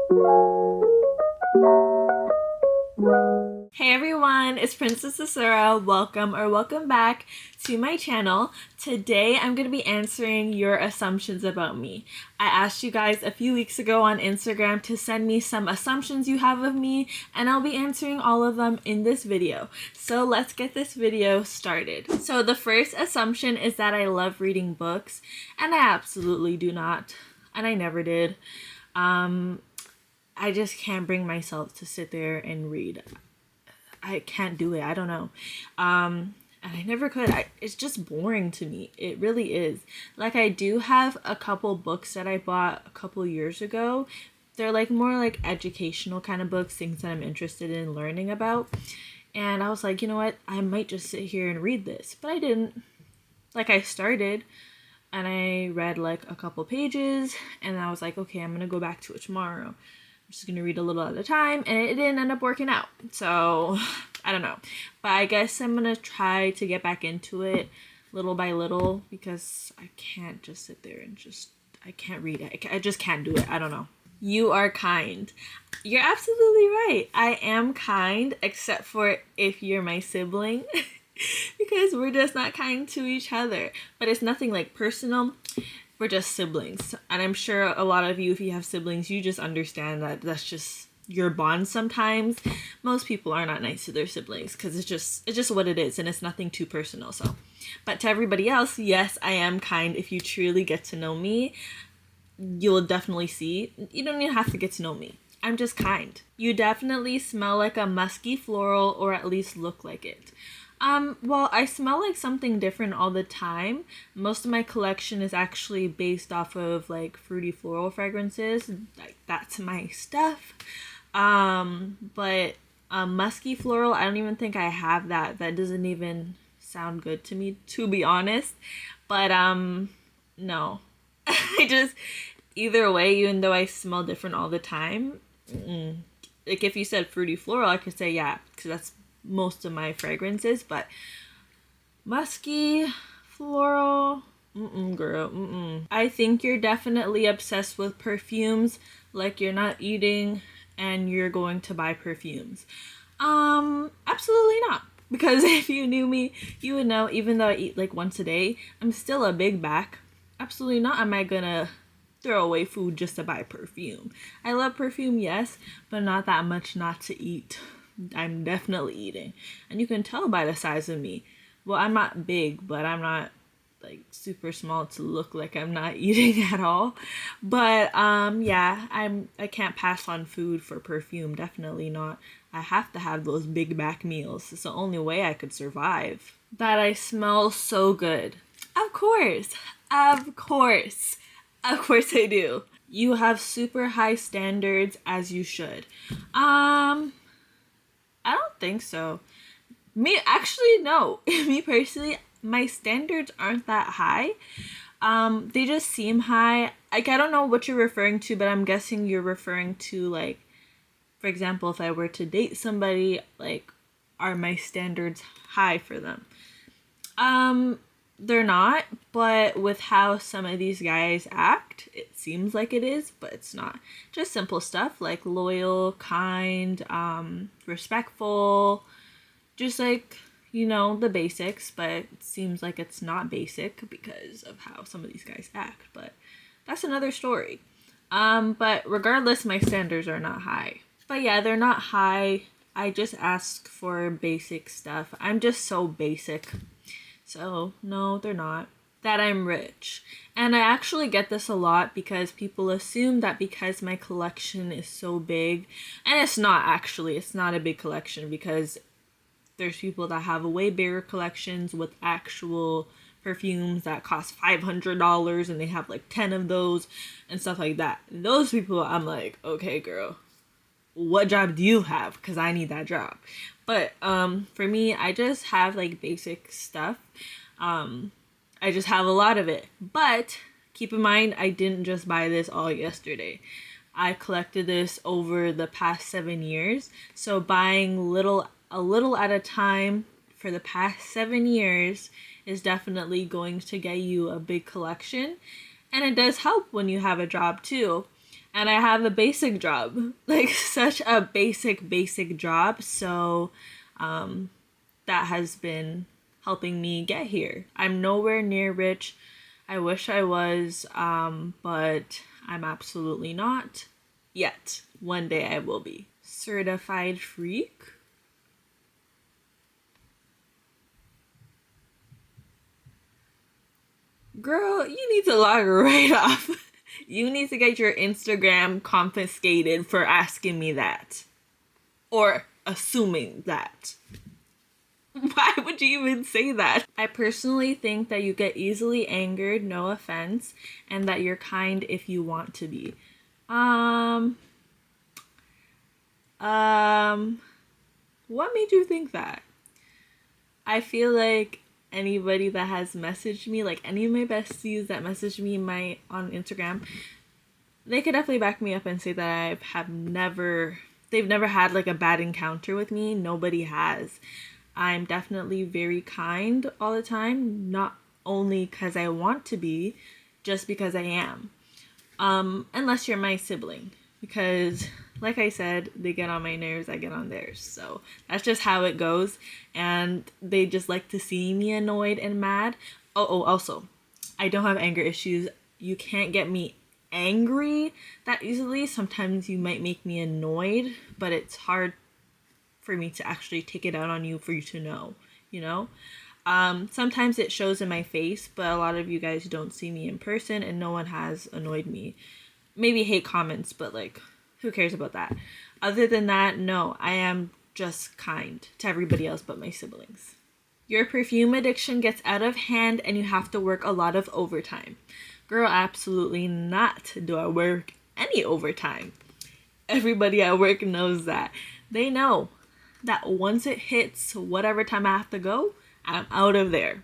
Hey everyone, it's Princess Asura. Welcome back to my channel. Today I'm going to be answering your assumptions about me. I asked you guys a few weeks ago on Instagram to send me some assumptions you have of me, and I'll be answering all of them in this video. So let's get this video started. So the first assumption is that I love reading books, and I absolutely do not, and I never did. I just can't bring myself to sit there and read. I can't do it. I don't know. And I never could. It's just boring to me. It really is. Like, I do have a couple books that I bought a couple years ago. They're like more like educational kind of books, things that I'm interested in learning about. And I was like, you know what? I might just sit here and read this. But I didn't. Like, I started and I read like a couple pages and I was like, okay, I'm going to go back to it tomorrow. I'm just going to read a little at a time, and it didn't end up working out. So, I don't know. But I guess I'm going to try to get back into it little by little, because I can't just sit there and I can't read it. I just can't do it. I don't know. You are kind. You're absolutely right. I am kind, except for if you're my sibling, because we're just not kind to each other. But it's nothing like personal. We're just siblings, and I'm sure a lot of you, if you have siblings, you just understand that that's just your bond. Sometimes most people are not nice to their siblings because it's just what it is, and it's nothing too personal. So, but to everybody else, yes, I am kind. If you truly get to know me, you'll definitely see. You don't even have to get to know me. I'm just kind. You definitely smell like a musky floral, or at least look like it. Well, I smell like something different all the time. Most of my collection is actually based off of like fruity floral fragrances. Like, that's my stuff. But musky floral, I don't even think I have that. That doesn't even sound good to me, to be honest. But no. I just, either way, even though I smell different all the time, like if you said fruity floral, I could say yeah, because that's most of my fragrances. But musky floral, girl. I think you're definitely obsessed with perfumes, like you're not eating and you're going to buy perfumes. Absolutely not, because if you knew me, you would know, even though I eat like once a day, I'm still a big back. Absolutely not am I gonna throw away food just to buy perfume. I love perfume, yes, but not that much not to eat. I'm definitely eating, and you can tell by the size of me. Well, I'm not big, but I'm not like super small to look like I'm not eating at all. But yeah, I can't pass on food for perfume. Definitely not. I have to have those big back meals. It's the only way I could survive. That I smell so good. Of course. Of course. Of course I do. You have super high standards, as you should. I don't think so. Me, actually, no. Me personally, my standards aren't that high. They just seem high. Like, I don't know what you're referring to, but I'm guessing you're referring to, like, for example, if I were to date somebody, like, are my standards high for them? They're not, but with how some of these guys act, it seems like it is, but it's not. Just simple stuff like loyal, kind, respectful, just like, the basics, but it seems like it's not basic because of how some of these guys act, but that's another story. But regardless, my standards are not high. But yeah, they're not high. I just ask for basic stuff. I'm just so basic. So, no, they're not. That I'm rich. And I actually get this a lot because people assume that because my collection is so big, and it's not actually, it's not a big collection, because there's people that have way bigger collections with actual perfumes that cost $500 and they have like 10 of those and stuff like that. Those people, I'm like, okay, girl, what job do you have? Because I need that job. But for me, I just have like basic stuff. I just have a lot of it. But keep in mind, I didn't just buy this all yesterday. I collected this over the past 7 years. So buying a little at a time for the past 7 years is definitely going to get you a big collection. And it does help when you have a job too. And I have a basic job, like such a basic job. So that has been helping me get here. I'm nowhere near rich. I wish I was, but I'm absolutely not yet. One day I will be. Certified freak? Girl, you need to log right off. You need to get your Instagram confiscated for asking me that. Or assuming that. Why would you even say that? I personally think that you get easily angered, no offense, and that you're kind if you want to be. What made you think that? I feel like anybody that has messaged me, like any of my besties that messaged me on Instagram, they could definitely back me up and say that they've never had like a bad encounter with me. Nobody has. I'm definitely very kind all the time, not only because I want to be, just because I am. Unless you're my sibling, because like I said, they get on my nerves, I get on theirs. So that's just how it goes. And they just like to see me annoyed and mad. Also, I don't have anger issues. You can't get me angry that easily. Sometimes you might make me annoyed, but it's hard for me to actually take it out on you for you to know, you know? Sometimes it shows in my face, but a lot of you guys don't see me in person and no one has annoyed me. Maybe hate comments, but like, who cares about that? Other than that, no, I am just kind to everybody else but my siblings. Your perfume addiction gets out of hand and you have to work a lot of overtime. Girl, absolutely not do I work any overtime. Everybody at work knows that. They know that once it hits whatever time I have to go, I'm out of there.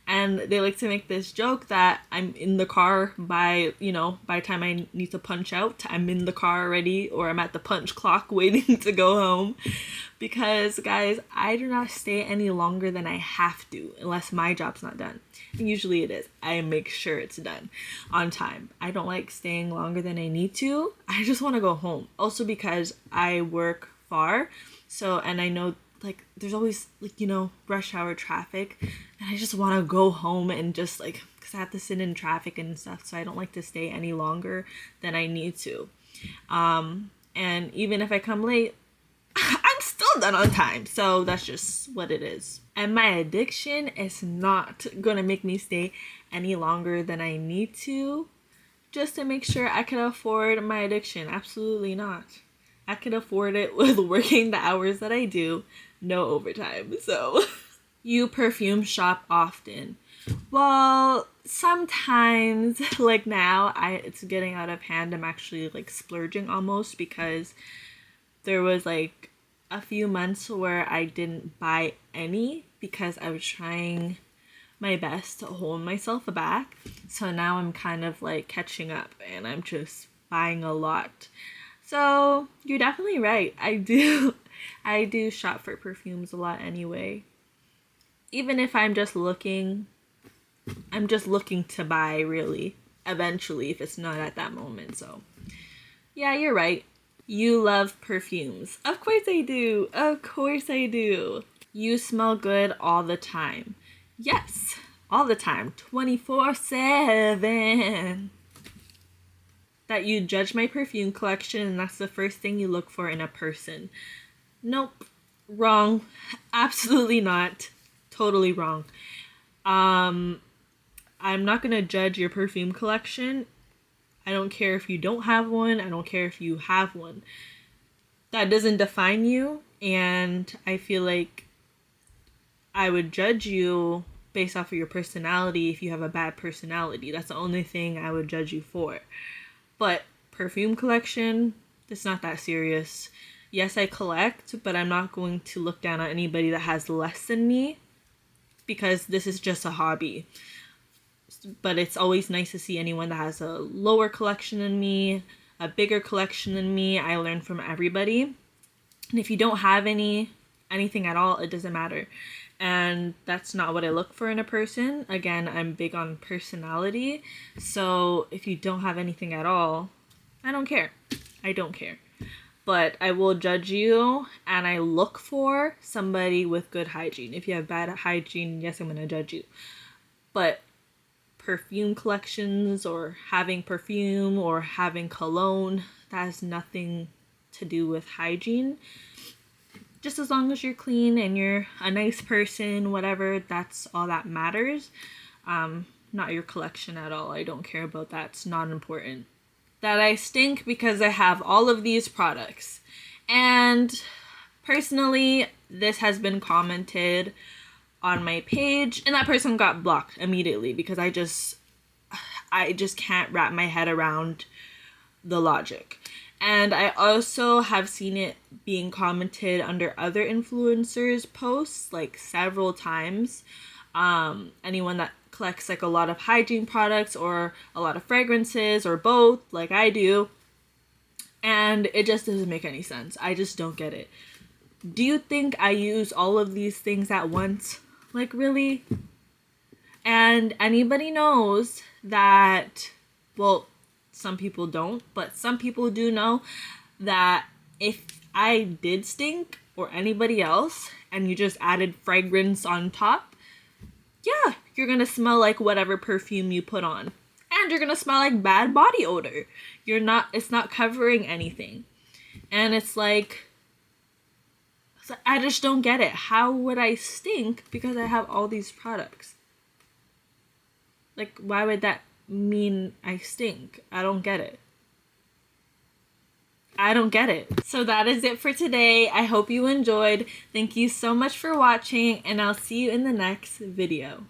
And they like to make this joke that I'm in the car by the time I need to punch out, I'm in the car already, or I'm at the punch clock waiting to go home. Because, guys, I do not stay any longer than I have to, unless my job's not done. And usually it is. I make sure it's done on time. I don't like staying longer than I need to. I just want to go home. Also because I work far, and I know like there's always rush hour traffic, and I just want to go home and just because I have to sit in traffic and stuff, so I don't like to stay any longer than I need to. And even if I come late, I'm still done on time, so that's just what it is. And my addiction is not gonna make me stay any longer than I need to just to make sure I can afford my addiction. Absolutely not. I can afford it with working the hours that I do, no overtime. So, you perfume shop often. Well, sometimes, like now, it's getting out of hand. I'm actually like splurging almost, because there was like a few months where I didn't buy any because I was trying my best to hold myself back. So now I'm kind of like catching up and I'm just buying a lot. So you're definitely right. I do shop for perfumes a lot anyway. Even if I'm just looking to buy, really, eventually, if it's not at that moment. So yeah, you're right. You love perfumes. Of course I do. Of course I do. You smell good all the time. Yes, all the time. 24/7. That you judge my perfume collection and that's the first thing you look for in a person. Nope. Wrong. Absolutely not. Totally wrong. I'm not gonna judge your perfume collection. I don't care if you don't have one. I don't care if you have one. That doesn't define you, and I feel like I would judge you based off of your personality if you have a bad personality. That's the only thing I would judge you for. But perfume collection, it's not that serious. Yes, I collect, but I'm not going to look down on anybody that has less than me because this is just a hobby. But it's always nice to see anyone that has a lower collection than me, a bigger collection than me. I learn from everybody. And if you don't have anything at all, it doesn't matter. And that's not what I look for in a person. Again, I'm big on personality. So if you don't have anything at all, I don't care. I don't care. But I will judge you, and I look for somebody with good hygiene. If you have bad hygiene, yes, I'm gonna judge you. But perfume collections, or having perfume, or having cologne, that has nothing to do with hygiene. Just as long as you're clean and you're a nice person, whatever, that's all that matters. Not your collection at all. I don't care about that. It's not important. That I stink because I have all of these products. And personally, this has been commented on my page, and that person got blocked immediately because I just can't wrap my head around the logic. And I also have seen it being commented under other influencers' posts like several times. Anyone that collects like a lot of hygiene products or a lot of fragrances or both, like I do, and it just doesn't make any sense. I just don't get it. Do you think I use all of these things at once? Like, really? And anybody knows that, well, some people don't, but some people do know that if I did stink, or anybody else, and you just added fragrance on top, yeah, you're gonna smell like whatever perfume you put on. And you're gonna smell like bad body odor. It's not covering anything. And it's like, I just don't get it. How would I stink because I have all these products? Like, why would that mean I stink? I don't get it. I don't get it. So that is it for today. I hope you enjoyed. Thank you so much for watching, and I'll see you in the next video.